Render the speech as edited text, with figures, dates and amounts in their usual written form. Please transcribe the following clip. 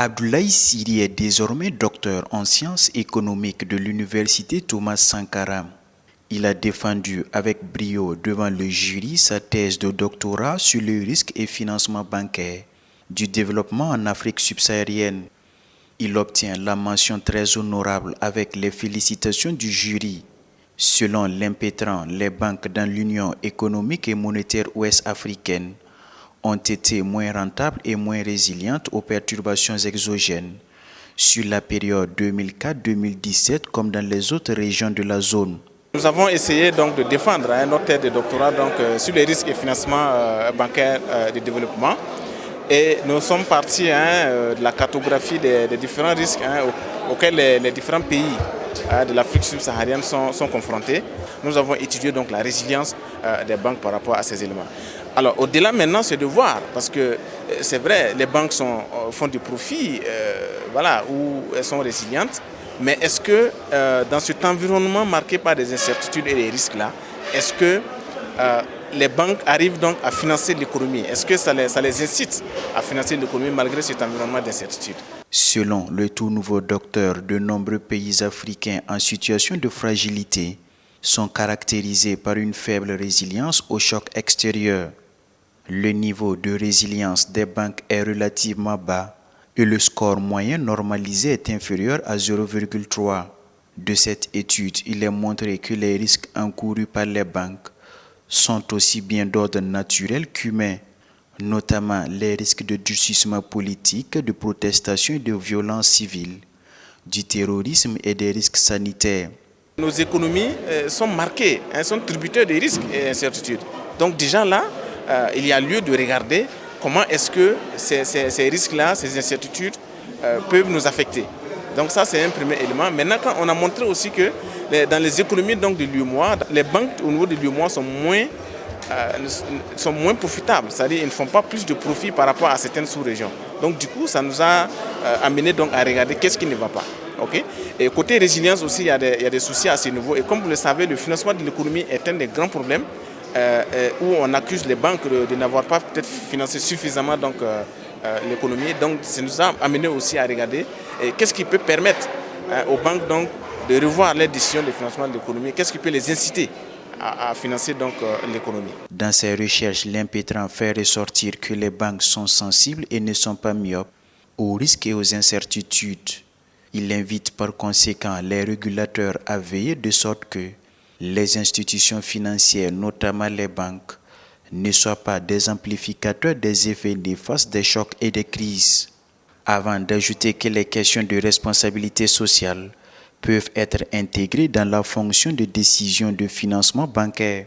Abdoulaye Siri est désormais docteur en sciences économiques de l'université Thomas Sankara. Il a défendu avec brio devant le jury sa thèse de doctorat sur le risque et financement bancaire du développement en Afrique subsaharienne. Il obtient la mention très honorable avec les félicitations du jury. Selon l'impétrant, les banques dans l'Union économique et monétaire ouest-africaine ont été moins rentables et moins résilientes aux perturbations exogènes sur la période 2004-2017 comme dans les autres régions de la zone. Nous avons essayé donc de défendre notre thèse de doctorat sur les risques et financements bancaires de développement. Et nous sommes partis de la cartographie des différents risques auxquels les différents pays de l'Afrique subsaharienne sont confrontés. Nous avons étudié donc la résilience des banques par rapport à ces éléments. Alors au-delà maintenant, c'est de voir, parce que c'est vrai, les banques font du profit, où elles sont résilientes, mais est-ce que dans cet environnement marqué par des incertitudes et des risques-là, est-ce que les banques arrivent donc à financer l'économie? Est-ce que ça les incite à financer l'économie malgré cet environnement d'incertitude? Selon le tout nouveau docteur, de nombreux pays africains en situation de fragilité sont caractérisés par une faible résilience au choc extérieur. Le niveau de résilience des banques est relativement bas et le score moyen normalisé est inférieur à 0,3. De cette étude, il est montré que les risques encourus par les banques sont aussi bien d'ordre naturel qu'humain, notamment les risques de durcissement politique, de protestation et de violence civiles, du terrorisme et des risques sanitaires. Nos économies sont marquées, sont tributaires des risques et incertitudes. Donc déjà là, il y a lieu de regarder comment est-ce que ces risques-là, ces incertitudes peuvent nous affecter. Donc ça, c'est un premier élément. Maintenant, quand on a montré aussi que dans les économies donc, de l'UEMOA, les banques au niveau de l'UEMOA sont moins profitables, c'est-à-dire qu'ils ne font pas plus de profit par rapport à certaines sous-régions. Donc du coup, ça nous a amené donc à regarder qu'est-ce qui ne va pas. Okay? Et côté résilience aussi, il y a des soucis à ce niveau. Et comme vous le savez, le financement de l'économie est un des grands problèmes où on accuse les banques de n'avoir pas peut-être financé suffisamment l'économie. Donc ça nous a amené aussi à regarder qu'est-ce qui peut permettre aux banques donc, de revoir les décisions de financement de l'économie, qu'est-ce qui peut les inciter à financer l'économie. Dans ses recherches, l'impétrant fait ressortir que les banques sont sensibles et ne sont pas myopes aux risques et aux incertitudes. Il invite par conséquent les régulateurs à veiller de sorte que les institutions financières, notamment les banques, ne soient pas des amplificateurs des effets néfastes des chocs et des crises. Avant d'ajouter que les questions de responsabilité sociale peuvent être intégrées dans la fonction de décision de financement bancaire.